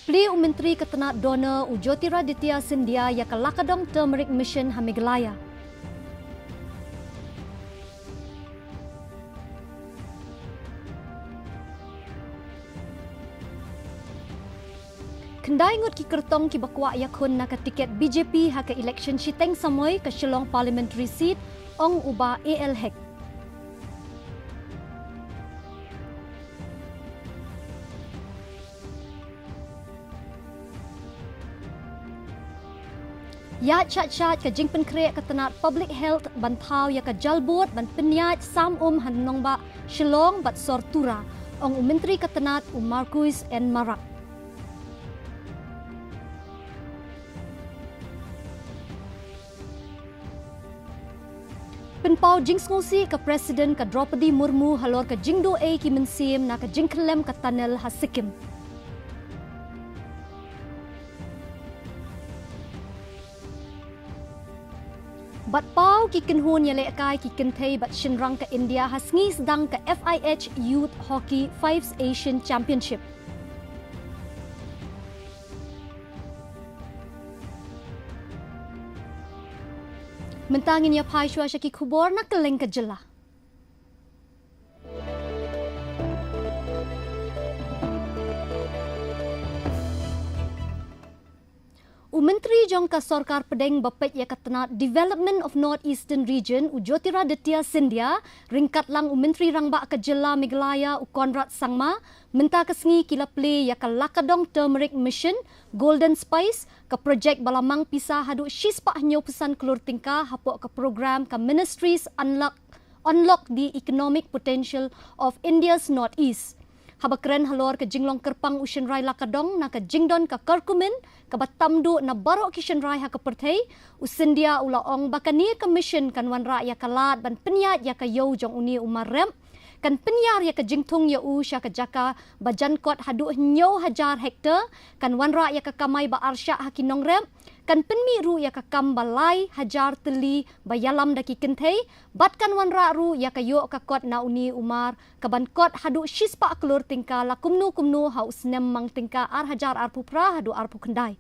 Pli Menteri Ketenat Dona Ujjotiraditya Scindia ya Kalakadong Turmeric Mission ha MEGHALAYA. Kendai ngut ki kertong ki bakwa yakun na ka tiket BJP ha ka election shiteng samoy ka Shillong parliamentary seat ong uba AL hek. Ya chat-chat ka jingpen krek ketenat public health bantau ya ka jalbut ban penyat sam hanong ba Shillong bat sortura ong Menteri Ketenat Marcus N. Marak. Penpau jing ngosi ke Presiden ke Draupadi Murmu halor ke jingdo ki mensim na ke jingkelem ke tunnel ha Sikkim. Bat pau ki kenhun ya lekai ki kentei bat shinrang ke India hasngi sedang ke FIH Youth Hockey 5 Asian Championship. Mentangin ya pai shua syaki kubor nak keleng ke jelah. Menteri Jongka Sorkar Pedeng Bapet ya Ketenat Development of North Eastern Region Ujjotiraditya Scindia ringkat lang Menteri Rangba ke Jela MEGHALAYA Konrad Sangma menta kesngi kila play ya ke Lakadong Turmeric Mission Golden Spice ke projek balamang pisah hadu shispa nyo pesan kelur tingkah hapok ke program ke Ministries Unlock the Economic Potential of India's Northeast. Habakren halor ke jinglong kerpang Ushen Rai Lakadong na ke jingdon ke Kerkumin ke batamdu na barok Kishen Rai ha ke pertei Scindia ulaong bakani ke mission kan wanra ya kalat ban penyat ya ke yo jong uni umarem kan penyar ya ke jingtung ya usya ke jaka bajankot hadu nyo hajar hektar kan wanra ya ke kamai ba arsya hakinong rem kan penmiru ya ke kam balai hajar teli bayalam daki kentei bat kan wanra ru ya ke yo ke kot na uni umar ke bankot hadu shispa kelur tingka la kumnu ha usnem mang tingka ar hajar ar pupra hadu ar pukendai.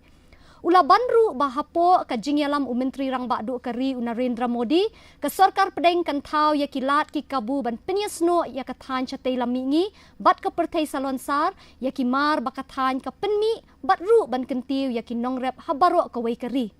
Ula banru bahapo ka jingyalam Menteri Rangba du kari Narendra Modi ke Sorkar Pedeng kan tau ya kilat ki kabu ban penyesno ya ka than chatei lamingi bat ke pertei salonsar ya ki mar bakathan ka penmi bat ru ban kentiu ya ki nongrep habaro ka wei kari.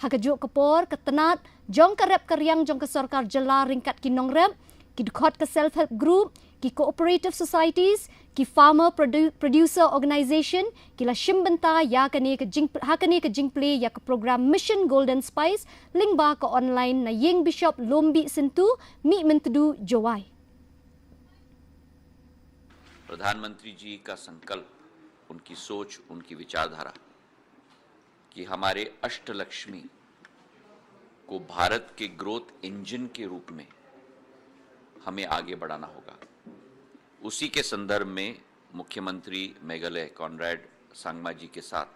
Hakajuk kepor ketenat jong ka rep karyang jong ke Sorkar Jela ringkat ki nongrep ki dukot ke self help group ki cooperative societies ki farmer producer organization ki la shimbenta ya kani ke jingple ya ke program Mission Golden Spice lingba ke online na ying bishop lombi sentu mi mentedu jowai. प्रधानमंत्री जी का संकल्प, उनकी सोच, उनकी विचारधारा कि हमारे अष्टलक्ष्मी को भारत के ग्रोथ इंजन के रूप में हमें आगे बढ़ाना होगा। उसी के संदर्भ में मुख्यमंत्री मेघालय कॉनराड सांगमा जी के साथ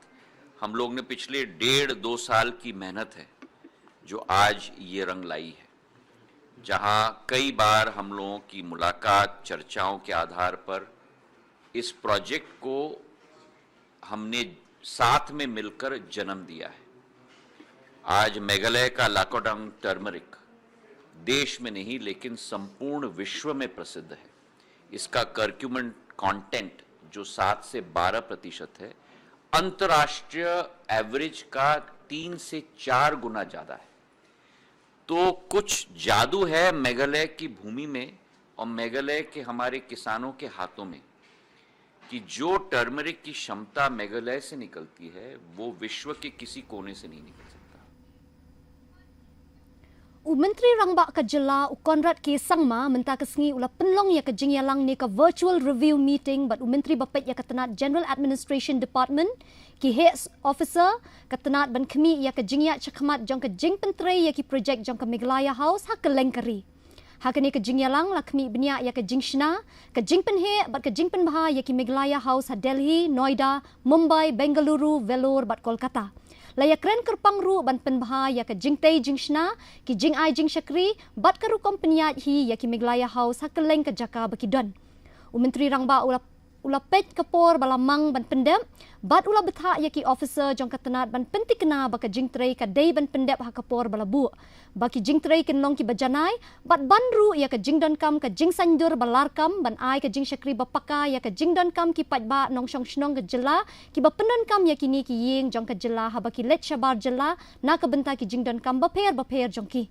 हम लोग ने पिछले 1.5-2 साल की मेहनत है जो आज ये रंग लाई है, जहां कई बार हम लोगों की मुलाकात चर्चाओं के आधार पर इस प्रोजेक्ट को हमने साथ में मिलकर जन्म दिया है। आज मेघालय का लाकोडोंग टर्मरिक देश में नहीं लेकिन संपूर्ण विश्व में प्रसिद्ध है। इसका कर्क्यूमेन कंटेंट जो 7 से 12% है, अंतर्राष्ट्रीय एवरेज का 3 से 4 गुना ज्यादा है। तो कुछ जादू है मेघालय की भूमि में और मेघालय के हमारे किसानों के हाथों में कि जो टर्मरिक की क्षमता मेघालय से निकलती है वो विश्व के किसी कोने से नहीं निकल सकता। Menteri Rangba ke Jela Konrad K. Sangma menta kesngi ula penlong ya ke jingyalang ni ke virtual review meeting bat Menteri Bapet ya ketenat General Administration Department ki head officer ketenat ban kemi ya ke jingya cakmat jong ke jing pentrei ya ki projek jong ke MEGHALAYA House ha ke lengkari. Ha ke ni ke jingyalang lakmi benya ya ke jingshna ke jing penhe bat ke jing penbaha ya ki MEGHALAYA House ha Delhi, Noida, Mumbai, Bengaluru, Vellore bat Kolkata. Layak keren kerpang ru ban penbaha ya ke jingtei jingshna ki jing ai jing shakri bat ke rukom penyat hi ya ki MEGHALAYA House ha keleng ke jaka bakidon. Menteri Rangba ula ula pej kapor balamang ban pendep bat ula betha yaki officer jong katenat ban penti kena baka jingtrei ka dei ban pendep ha kapor balabu baki jingtrei kenlong ki bajanai bat banru ya ka jingdon kam ka jing sandur balarkam ban ai ka jing syakri bapaka ya ka jingdon kam ki pajba nong shong shnong ka jela ki bapendon kam ya kini ki ying jong ka jela ha baki let shabar jela na ka benta ki jingdon kam baper jong ki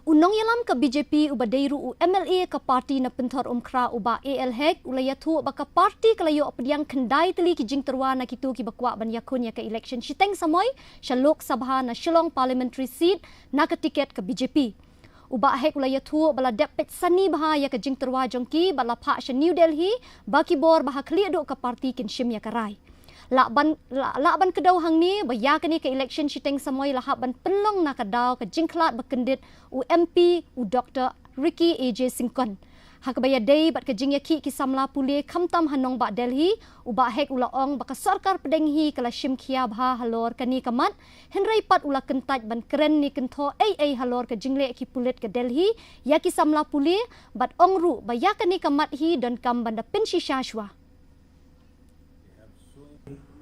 Unong yalam ka BJP uba deiru u MLA ka parti na pentor umkra uba AL hek ulaya thu baka parti kalayo apdiang kendai teli ki jing terwa na kitu ki bakwa ban yakun ya ka election shiteng samoy shalok sabha na Shillong parliamentary seat na ka tiket ka BJP uba hek ulaya thu bala depet sani baha ya ka jing terwa jongki bala pha sha New Delhi baki bor baha kli do ka parti kin shim ya karai lakban kedau hang ni baya kini ke election shiteng samoy lahab ban penlong na kadau ke jingklat bakendit u MP u Dr. Ricky AJ Singkon hak baya dei bat ke jingyaki ki samla pule khamtam hanong ba Delhi u ba hek ula ong baka sarkar pedenghi kala shim khia bha halor kani kamat henrai pat ula kentaj ban keren ni kentho ai halor ke jingle ki pulit ke Delhi ya ki samla pule bat ongru baya kani kamat hi don kam banda pensi shashwa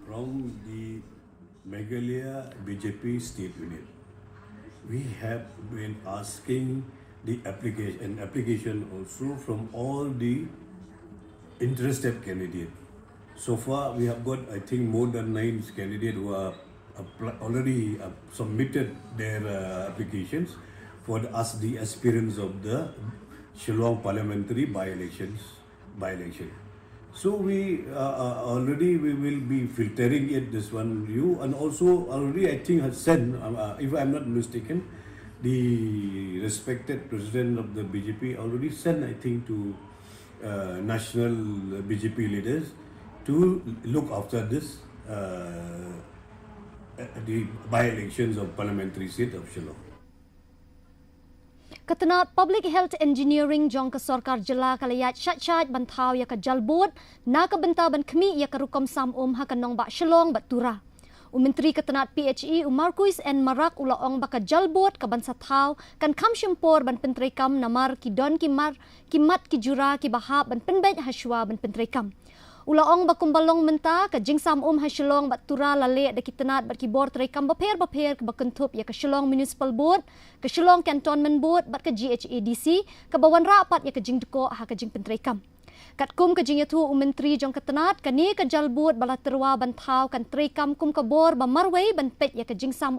from the Meghalaya BJP state unit. We have been asking the application also from all the interested candidates. So far, we have got, I think, more than 9 candidates who are already submitted their applications for as the aspirants of the Shillong parliamentary by-election. So we already we will be filtering it this one you and also already I think has sent if I am not mistaken the respected president of the BJP already sent I think to national BJP leaders to look after this the by-elections of parliamentary seat of Shillong. Katenat Public Health Engineering jong ka sarkar jela kalayat syat bantau ya ka jalbut na ka benta ban kemi ya ka rukom sam ha kanong ba Shillong bat tura. Menteri Katenat PHE Marquis N Marak ulaong baka jalbut ka bansa thau kan kam shimpor ban pentrei kam namar ki don ki mar ki mat ki jura ki bahab ban penbej haswa ban pentrei kam. Ulaong bakumbalong menta ka jingsam ha Shillong bat tura lale da kitenat bat ki bor trai kam baper ka bakentup ya ka Shillong Municipal Board ka Shillong Cantonment Board bat ka GHADC ka bawan rapat ya ka jingdko ha ka jing pentrai kam katkum ka jing yatu menteri jong katenat kani ka jalbut bala terwa bantau kan trai kam kum ka bor ba marwei ban pet ya ka jingsam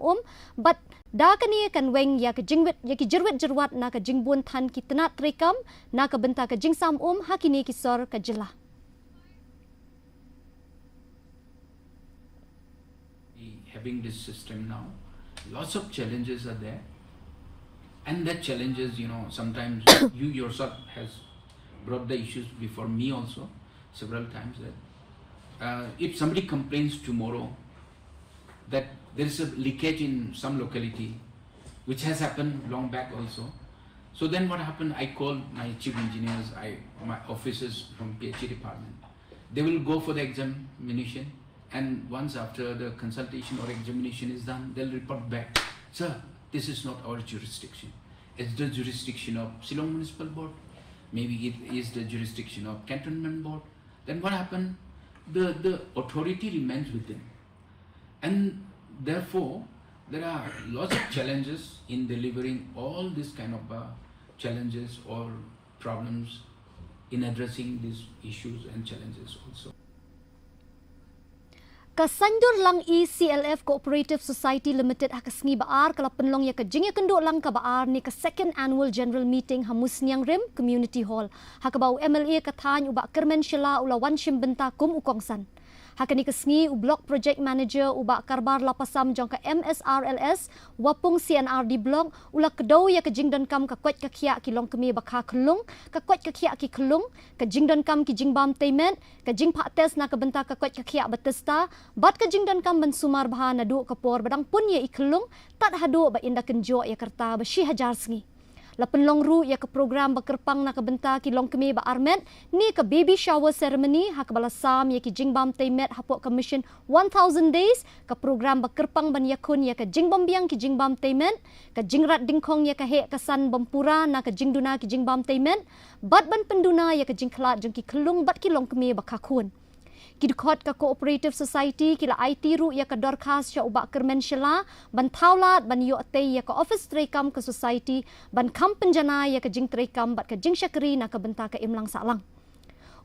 bat da kani kan weng ya ka jingwet ya ki jerwet na ka jingbun than kitenat trai kam na ka benta ka jingsam ha kini ki sor ka jela having this system now, lots of challenges are there, and that challenges, sometimes you yourself has brought the issues before me also several times that if somebody complains tomorrow that there is a leakage in some locality, which has happened long back also, so then what happened, I call my chief engineers, my officers from PHE department, they will go for the examination. And once after the consultation or examination is done, they'll report back, sir, this is not our jurisdiction. It's the jurisdiction of Shillong Municipal Board. Maybe it is the jurisdiction of Cantonment Board. Then what happened? The authority remains with them. And therefore, there are lots of challenges in delivering all these kind of challenges or problems in addressing these issues and challenges also. Kasandur lang CLF Cooperative Society Limited hakasngi baar kala penlong ya kajing ya kenduk lang ka baar ni ka second annual general meeting hamus niang rim community hall hakabau MLA katany uba kermen shila ula wan shim benta kum ukongsan hakani kasngi u block project manager uba karbar lapasam jong ka MSRLS wapung CNRD block ula kedau ya kajing dan kam ka kwet ka khia ki long kemi bakha khulung ka kwet ka khia ki khulung ka jing dan kam ki jing bam taimen ka jing pha tes na ka benta ka kwet ka khia batesta bat ka jing dan kam ban sumar baha na du kapor badang pun ya iklung tat hadu ba inda kenjo ya kerta ba shi hajar sngi La penlong ru ya ke program bekerpang na ke benta ki long kemi ba armet ni ke baby shower ceremony ha ke balasam ya ki jingbam temet hapok ke mission 1000 days ke program bekerpang ban yakun ya ke jingbam biang ki jingbam temet ke jingrat dingkong ya ke he kesan bempura na ke jingduna ki jingbam temet bat ban penduna ya ke jingklat jong ki kelung bat ki long kemi bakakun. Kidukot ka cooperative society kila IT ru ya ka dorkas sya ubak kermen syala ban taulat ban yo te ya ka office trekam ke society ban kam penjana ya ka jing trekam bat ka jing syakri na ka benta ka imlang salang.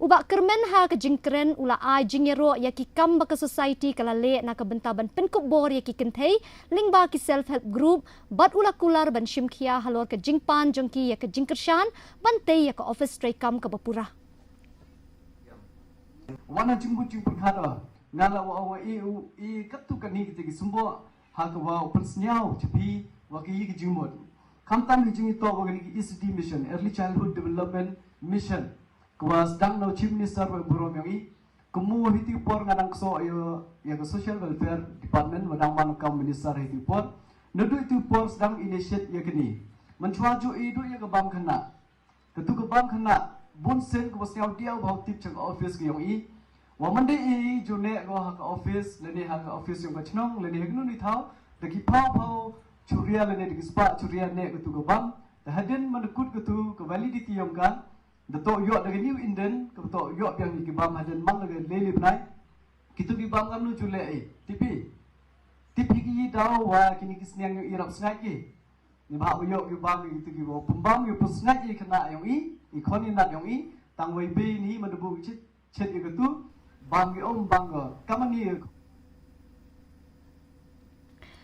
Ubak kermen ha ka jing keren ula ai jing yero ya ki kam ba ka society kala le na ka benta ban penkup bor ya ki kentei lingba ki self help group bat ula kular ban shimkhia halor ka jing pan jongki ya ka jing kershan ban te ya ka office trekam ka bapura. Wana jingbu khada ngala wa i katu kani ki sumbo ha ka wa persnyau chipi wa ki ki jingmo kamtan ki jingi to wa ki ECD mission early childhood development mission kwa sedang no chief minister wa burom yang kemu hiti por ngadang so yo ya ka social welfare department wadang man kam minister hiti por nedu itu por sedang initiate ya kini mencuaju idu ya ka bam khana ketu ka bam khana bun sen ko bosnyau dia bahau tip chang office ki yong wa mande june go ha ka office leni ha ka office yong ka chnong leni hegnu ni thau de ki phau churia leni de ki spa churia ne ko tu go bam the hadin manukut ko tu ko validity yong ka de to yo de new inden ko to yo yang ni ki bam hadin mang de leli bnai kitu ki bam kam nu chule tipi ki daw wa kini ki snyang yo irap sngai ki ni ba yo ki bam ki tu ki bo pumbam yo pusngai ki khana yong ikoni nat yong tang wei be ni madubu chet ye tu bang om bang kamani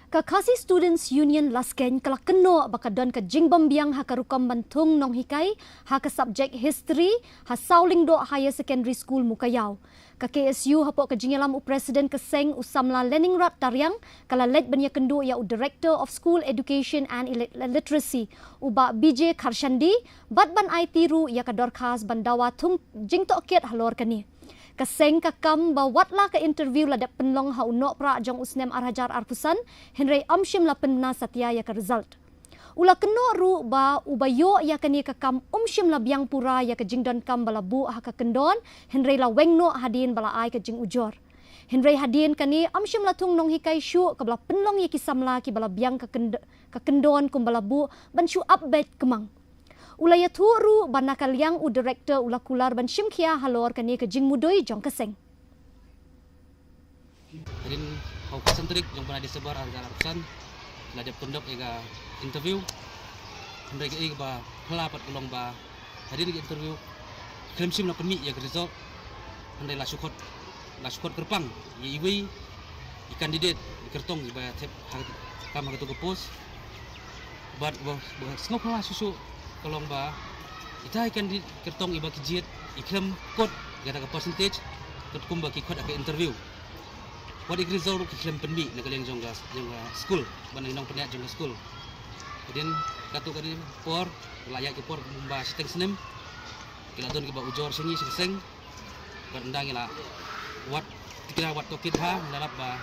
Ka KHASI Students Union lasken kala keno bakadon ka jingbam biang ha karukam bantung nong hikai ha ka subject history ha sauling do higher secondary school mukayau ka KSU hapok ka jingalam u president ka seng usamla Leningrat Taryang kala led banya kendo ya u director of school education and literacy uba BJ Karshandi bat ban IT ru ya ka dorkas bandawa tung jing to ket halor kani kaseng ka kam ba watla ka interview la da penlong ha unok pra jong usnem arhajar arpusan henry amshim la penna satya ya ka result ula keno ru ba ubayo ya kani ka kam umshim la biang pura ya ka jingdon kam bala bu ha ka kendon henry la wengno hadin bala ai ka jing ujor henry hadin kani amshim la tung nong hikai shu ka bala penlong ya ki samla ki bala biang ka kendon kum bala bu ban shu update kemang ulaya turu banakal yang u director ula kular ban shimkhia halor kani ke jing mudoi jong kaseng Hadin hau kasentrik jong pernah disebar harga ratusan lada pendok ega interview mereka ega ba helapat kelong ba hadin ega interview klaim sim na penmi ya result andai la sukot kerpang ye iwi i candidate kertong ba tep kam ha to post but snop la susu kolong ba ita ikan di kertong iba kijiet ikram kod gara ka percentage ket kumba ki kod aka interview what ik result ki ikram penmi na kaleng jong school banang nong penya jong school kemudian katu kadi por layak ki por kumba seteng senem kila don ki ba ujor sengi seng bandang ila wat tikira wat tokit ha lalap ba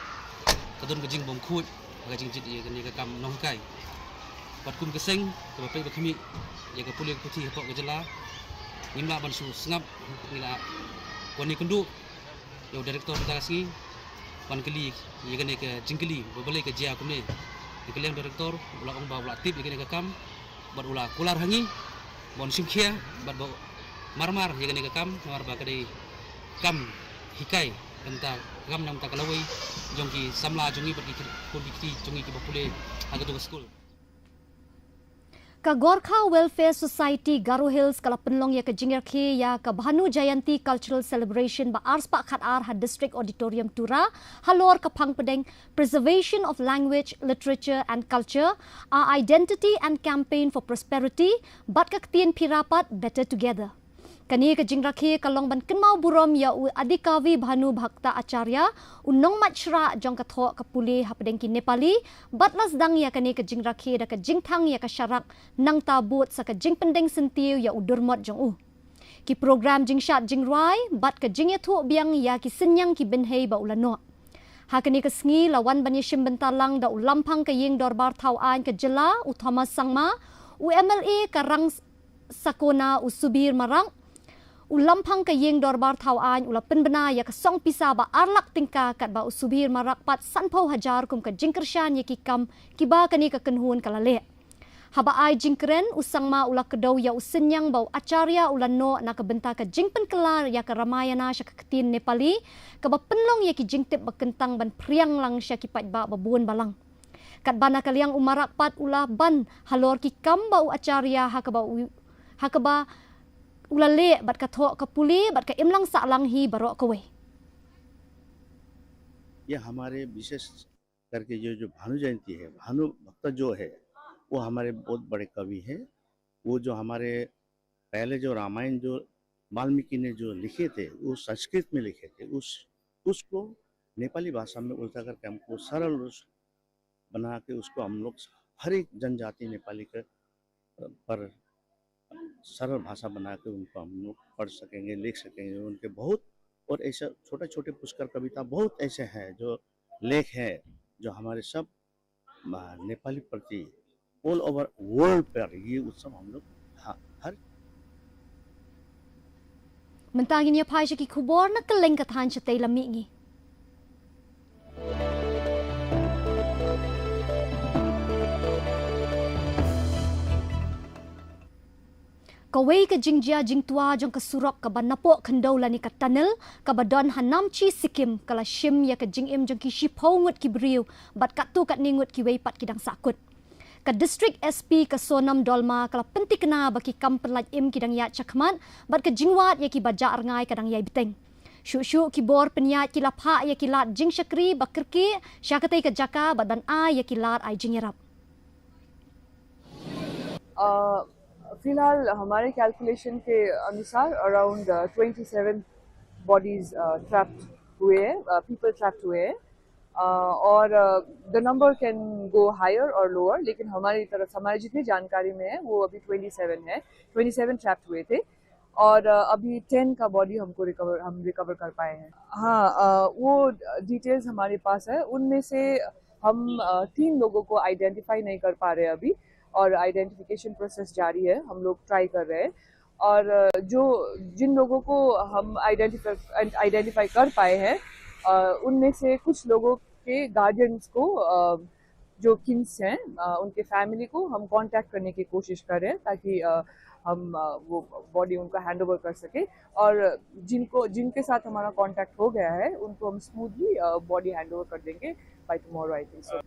kadon ke jing bom khut aga jing jit ye kan ka kam nong kai pat kum keseng ke ba pe ba khami ya ke pulik putih pok gejala ngimla ban su sngap ngila wani kendu yo direktor KHASI ban keli ya gane ke jingkeli boleh ke jia kumne keleng direktor ula ong ba ula tip ya gane ke kam bat ula kular hangi bon simkhia bat ba marmar ya gane ke kam mar ba kadai kam hikai enta kam nam ta kalawai jongki samla jongi bat ki kodikti jongi ki bapule aga to school ka Gorkha Welfare Society Garo Hills kala penlong ya ka jingir ke ya ka Bhanu Jayanti Cultural Celebration ba Arspa Khatar ha District Auditorium Tura halor ka Phangpedeng Preservation of Language, Literature and Culture, our Identity and Campaign for Prosperity bat ka tien pirapat Better Together. Kani ka jingrakhe kalong ban kenmau burom ya u adikavi Bhanu Bhakta Acharya unong machra jong katho kapuli hapdeng ki Nepali batlas dang ya kani ka jingrakhe da ka jingthang ya ka syarak nang tabut sa ka jingpendeng sentiu ya udurmot jong u ki program jingshat jingrai bat ka jingya thu biang ya ki senyang ki benhei ba ulano ha kani ka sngi lawan banye shim bentalang da ulampang ka ying dorbar thau ain ka jela u Thomas Sangma UMLA karang sakona usubir marang ulampang kayeng dorbar tawaan ula penbena ya kasong pisa ba arlak tingka kat ba usubir marak pat sanpau hajar kum ka jingkershan ya kikam kiba kani ka kenhun kalale. Haba ai jingkeren usang ma ula kedau ya usenyang bau acarya ula no na kebenta ka jingpen kelar ya ka ramayana sya ketin Nepali ka ba penlong ya ki jingtip bakentang ban priang lang sya kipat ba babuan balang. Kat bana kaliang umarak pat ula ban halor kikam bau acarya hakaba ulale bat ka thok ka puli bat ka imlang salang hi barok kwe. ये हमारे विशेष करके जो भानु जयंती है, भानु भक्त जो है वो हमारे बहुत बड़े कवि हैं। वो जो हमारे पहले जो रामायण जो वाल्मीकि ने जो लिखे थे वो संस्कृत में लिखे थे, उसको नेपाली भाषा में उल्टा करके हमको सरल बना के उसको हम लोग हर एक जनजाति नेपाली के पर सरल भाषा बना के उनको हम लोग पढ़ सकेंगे, लिख सकेंगे। उनके बहुत और ऐसे छोटे छोटे पुष्कर कविता बहुत ऐसे हैं जो लेख हैं जो हमारे सब नेपाली प्रति ऑल ओवर वर्ल्ड पर ये उत्सव हम लोग हर Mentangin ya pai ki kubor na keleng katan chatay lami ngi. Kawai ka jingjia jingtua jong ka surok ka banapo kendau lani ka tunnel ka badon hanam chi Sikkim kala shim ya ka jingim jong ki shipau ngut ki briu bat kat tu kat ningut ki wei pat kidang sakut. Ka district SP ka Sonam Dolma kala penti kena baki kampen laj im kidang ya chakman bat ka jingwat ya ki baja arngai kadang yai biteng. Shu ki bor penyat ki lapha ya ki lat jing syakri bakirki syakatai ka jaka badan ai ya ki lat ai jingerap. फिलहाल हमारे कैलकुलेशन के अनुसार अराउंड 27 bodies trapped हुए हैं, people trapped हुए हैं और the number can go higher और लोअर, लेकिन हमारी तरफ हमारी जितनी जानकारी में है वो अभी 27 है। 27 ट्रैप्ड हुए थे और अभी 10 का बॉडी हम रिकवर कर पाए हैं। हाँ, वो डिटेल्स हमारे पास है। उनमें से हम 3 लोगों को आइडेंटिफाई नहीं कर पा रहे अभी और आइडेंटिफिकेशन प्रोसेस जारी है, हम लोग ट्राई कर रहे हैं। और जिन लोगों को हम आइडेंटिफाई कर पाए हैं उनमें से कुछ लोगों के गार्डियंस को जो किन्स हैं उनके फैमिली को हम कांटेक्ट करने की कोशिश कर रहे हैं ताकि हम वो बॉडी उनका हैंड ओवर कर सके और जिनके साथ हमारा कांटेक्ट हो गया है उनको हम स्मूथली बॉडी हैंड ओवर कर देंगे by tomorrow I think so.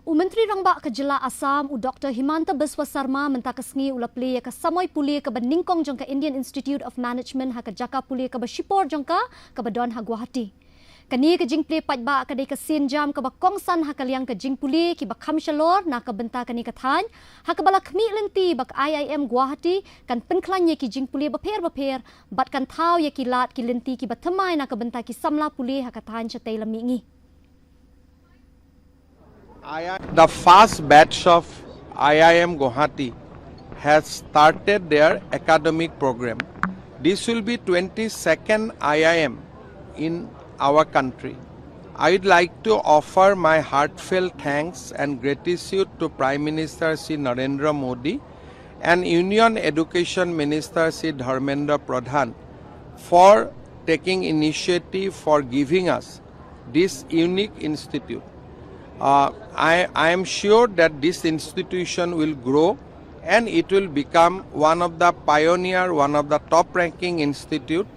Menteri Rangba ke Jela Assam u Dr. Himanta Biswa Sarma mentakasngi ula pli ka samoy puli ka beningkong jong ka Indian Institute of Management ha ka jaka puli ka Shipor jong ka badon ha Guwahati. Kani ka jing pli pat ba ka dei ka sin jam ka kongsan ha ka liang ka jing puli ki ba khamshalor na ka benta kani ka than ha ka bala khmi lenti bak IIM Guwahati kan penklan ye ki jing puli ba pher bat kan thau ye ki lat ki lenti ki ba thamai na ka benta ki samla puli ha ka than chatei lami ngi. The first batch of IIM Guwahati has started their academic program. This will be 22nd IIM in our country. I would like to offer my heartfelt thanks and gratitude to Prime Minister Shri Narendra Modi and Union Education Minister Shri Dharmendra Pradhan for taking initiative for giving us this unique institute. I am sure that this institution will grow and it will become one of the pioneer, one of the top ranking institute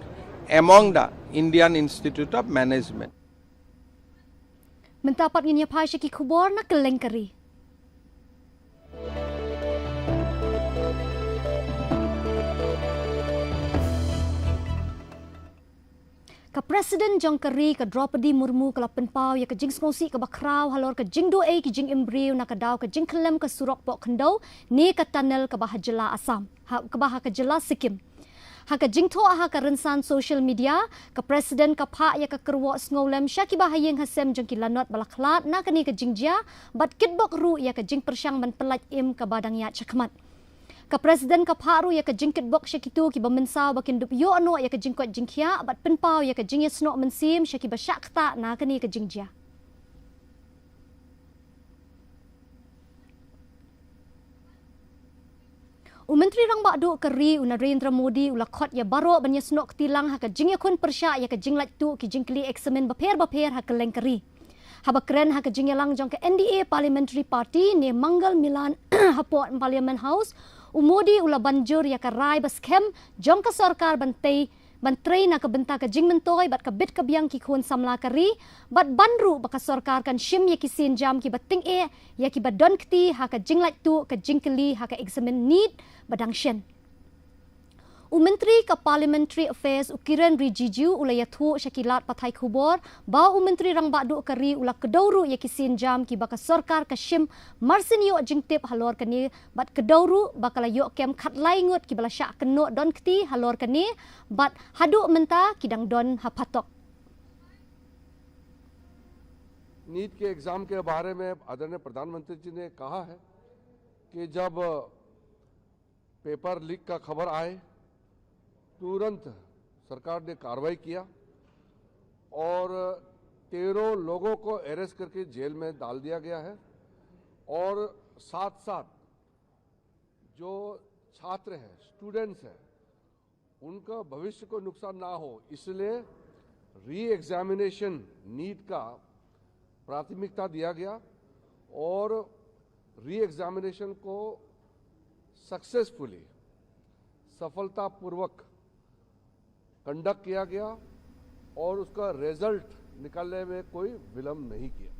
among the Indian Institute of Management. Mentapat nginya pai syaki kubor na kelengkari. Ka Presiden jong kari ka Draupadi Murmu kala penpau ya ka jing ngosi ka bakrau halor ka jing do ki jing imbriu na ka daw ka jing kelem ka surok pok kendau ni ka tunnel ka bahajela Assam ka bahajela Sikkim. Ha ka jing tho ha ka rensan social media ka Presiden ka pha ya ka kerwo snolem syaki bahayeng hasem jong ki lanot balaklat na ka ni ka jingjia bat kitbok ru ya ka jing persyang ban pelat im ka badang ya chakmat. Ka Presiden ka paru ya ka jingkit bok syakitu ki bamensaw bakin dup yo ano ya ka jingkot jingkhia bat penpau ya ka jingya snok mensim syaki basyakta na kani ka jingjia. Menteri Rang Bakdo Keri Narendra Modi ulakot ya baro banya snok tilang haka jing ya kun persya ya ka jing lait tu ki jing kli eksamen baper haka leng keri. Haba keren haka jing ya lang jong ka NDA Parliamentary Party ne Mangal Milan hapot Parliament House Modi ula banjur ya ka rai baskem jong ka sarkar Bantray na kabenta ka jing mentoy bat ka bit ka biang ki kun samla kari bat banru baka sarkar kan shim ya ki sin jam ki bating ya ki badon kti ha ka jing lait tu ka jing kli ha ka examen need badang shen. Menteri ka Parliamentary Affairs Kiran Rijiju ula ya thu syakilat pathai khubor ba Menteri Rang Bakdo Keri ula kedauru ya ki sin jam ki baka sarkar ka shim marsin yo jing tip halor kani bat kedauru bakala yo kem khat lai ngut ki bala syak keno don kti halor kani bat hadu menta kidang don hapatok. NEET के exam के बारे में आदरणीय प्रधानमंत्री जी ने कहा है कि जब पेपर लीक का खबर आए तुरंत सरकार ने कार्रवाई किया और 13 लोगों को अरेस्ट करके जेल में डाल दिया गया है और साथ साथ जो छात्र हैं स्टूडेंट्स हैं उनका भविष्य को नुकसान ना हो इसलिए री एग्जामिनेशन नीट का प्राथमिकता दिया गया और री एग्जामिनेशन को सक्सेसफुली सफलतापूर्वक कंडक्ट किया गया और उसका रिजल्ट निकालने में कोई विलंब नहीं किया.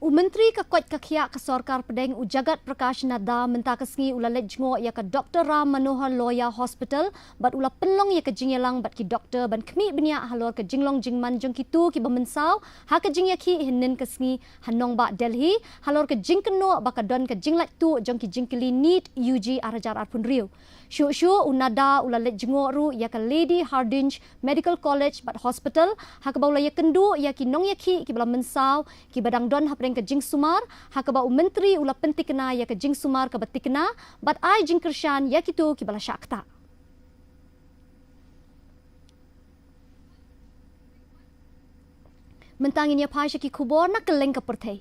Menteri ka Kuat Kakia ka Sarkar Pedeng Jagat Prakash Nada menta kasngi ula lejngo ya ka Dr. Ram Manohar Loya Hospital bat ula penlong ya ka jingyelang bat ki doktor ban kmi benya halor ka jinglong jingman jong kitu ki bamensau ha ka jingya ki hinin kasngi hanong ba Delhi halor ka jingkeno ba ka don ka jinglat tu jong ki jingkili NEET UG arajar arpun riu shu unada ula lejngo ru ya ka Lady Hardinge Medical College bat hospital ha ka ba ula ya kendu ya ki nong ya ki bala mensau ki badang don ha ke jing sumar hakaba menteri ula pentikna ya ke jing sumar ke batikna bat ai jing kershan ya kitu ki bala syakta mentangin ya phai ki khubor na keleng ka perthei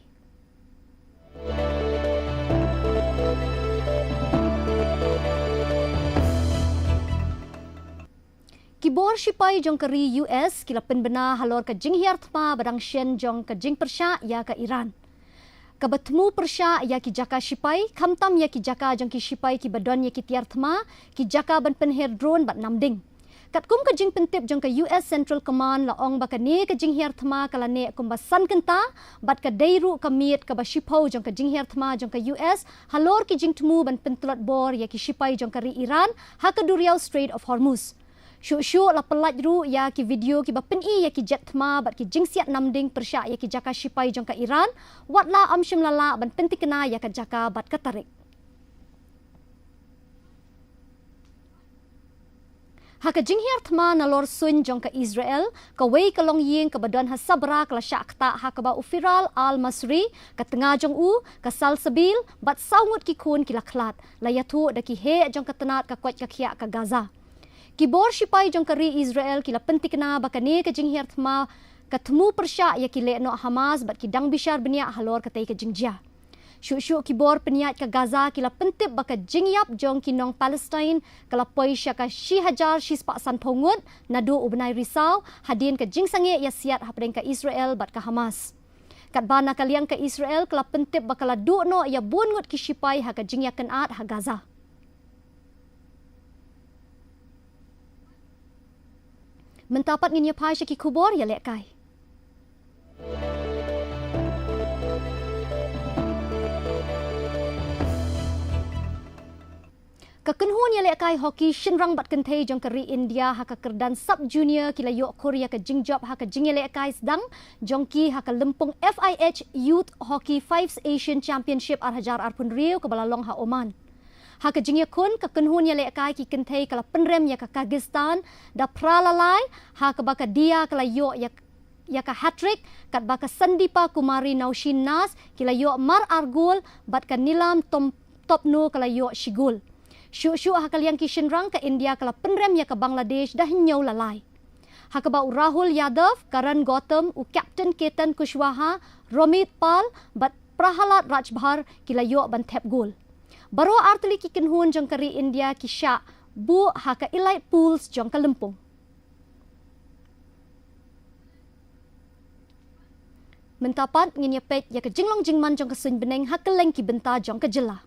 Kibor sipai jong keri US kila penbena halor ka jing hiar thma badang shen jong ka jing persya ya ka Iran. Ka betemu persya ya ki jaka sipai khamtam ya ki jaka jong ki sipai ki badon ya ki tiar thma ki jaka ban penher drone bat namding. Kat kum ka jing pentip jong ka US Central Command la ong baka ne ka jing hiar thma kala ne kum ba san kenta bat ka deiru ka miet ka ba sipau jong ka jing hiar thma jong ka US halor ki jing tmu ban pentlot bor ya ki sipai jong kari Iran ha ka Duriau Strait of Hormuz. Syuk la pelat ru ya ki video ki bapen ya ki jet thma bat ki jingsiat namding persya ya ki jaka sipai jong ka Iran wat la amshim lala ban pentikna ya ka jaka bat ka tarik. Ha ka jinghiar thma na lor sun jong ka Israel ka wei ka long ying ka badon ha sabra ka la syakta ha ka ba ufiral al masri ka tengah jong u ka sal sabil bat saungut ki kun ki laklat la yatu da ki he jong ka tenat ka kwat ka khia ka Gaza. Kibor sipai jong kari Israel kila pentikna bakane ka jinghiar thma ka thmu persya ya ki le no Hamas bat ki dang bishar benia halor ka tai ka jingjia. Syuk kibor peniat ka Gaza kila pentip baka jingyap jong ki nong Palestine kala poisya ka shi hajar shi spak san pongut nadu ubnai risau hadin ka jingsange ya siat hapdeng ka Israel bat ka Hamas. Kat bana kaliang ka Israel kala pentip bakala du no ya bungut ki sipai ha ka jingya kenat ha Gaza. Mentapat nginya pai syaki kubor ya lekai. Kakenhun ya lekai hoki shinrang bat kentei jong keri India haka kerdan sub junior kila yok Korea ka jingjob haka jing ya lekai sedang jongki haka lempung FIH Youth Hockey 5 Asian Championship arhajar arpun Rio ke balalong ha Oman. Haka jingya kun ka kenhun ya lekai ki kentei kala penrem ya ka Kyrgyzstan da pralalai haka baka dia kala yo ya ka hat-trick kat baka Sandipa Kumari Naushin Nas kila yo mar argul bat ka nilam top no kala yo shigul. Syuk haka liang ki shinrang ka India kala penrem ya ka Bangladesh dah nyau lalai. Haka ba Rahul Yadav, Karan Gautam, Captain Ketan Kushwaha, Romit Pal bat Prahalat Rajbhar kila yo ban tep gol. Baro artli ki kenhun jong kari India ki syak bu haka elite pools jong kalempung. Mentapat nginyapet ya ke jinglong jingman jong kesun beneng haka leng ki benta jong ke jela.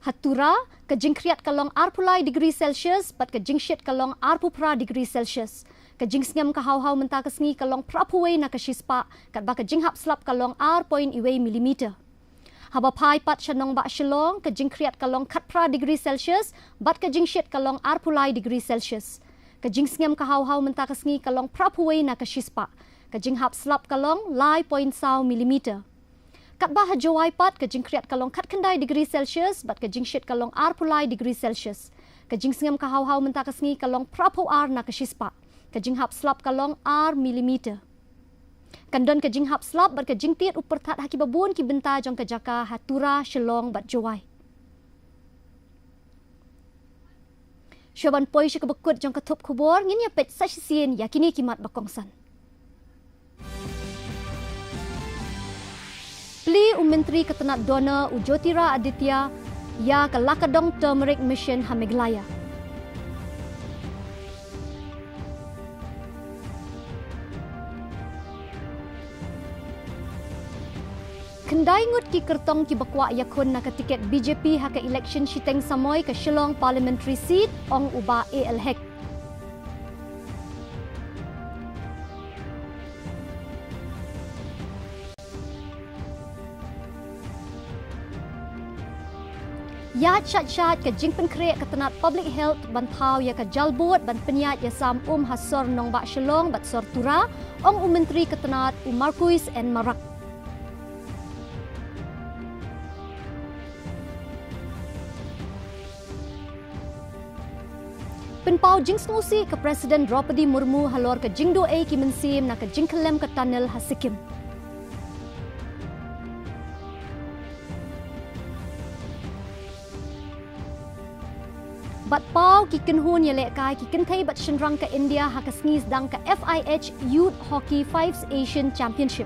Hatura ke jingkriat kalong arpulai degree Celsius bat ke jingshit kalong arpupra degree Celsius. Ke jingsngam ke hau-hau menta kesngi kalong prapuwe na ke shispa kat ba ke jinghap slap kalong r.iwe milimeter. Haba pai pat shanong ba shilong ke jingkriat kalong katpra degree Celsius bat ke jingshit kalong arpulai degree Celsius. Ke jingsngam ke hau-hau menta kesngi kalong prapuwe na ke shispa. Ke jinghap slap kalong lai point sau milimeter. Kat bah hajawai pat ke jingkriat kalong kat kendai degree Celsius bat ke jingshit kalong arpulai degree Celsius. Ke jingsngam ke hau-hau menta kesngi kalong prapu r na ke shispa. Ke jinghap slap kalong r milimeter. Kandon ke jinghap slap bat ke jingtiat upertat haki babun ki benta jong ke jaka hatura shilong bat jawai. Syaban poi syaka bekut jong ke top kubor ngin ya pet sasisien yakini kimat bakongsan. Pli Menteri Ketenat Dona Ujotira Aditya ya ke Lakadong Turmeric Mission ha Meghalaya. Kendai ngut ki kertong ki bakwa yakun na ke tiket BJP ha ke election Shiteng Samoy ke Shillong Parliamentary Seat ong uba AL Hek. Ya cat-cat ke jing penkreak ketenat public health bantau ya ke jalbut ban penyat ya sam hasor nong bak Shillong bat sor tura ong Menteri Ketenat Marquis and Marak. Penpau jing snusi ke Presiden Draupadi Murmu halor ke jing do ki mensim na ke jing kelem ke tunnel Hasikim. Bat pau ki kenhun ya lek kai ki kentai bat shenrang ke India ha ke sngis dang ke FIH Youth Hockey 5 Asian Championship.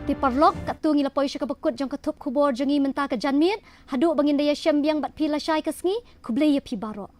Ti parlok katu ngilapoi syaka bekut jong ke tup kubor jongi menta ke janmit haduk bangin daya syambiang bat pila syai ke sngi kublei ya pi barok.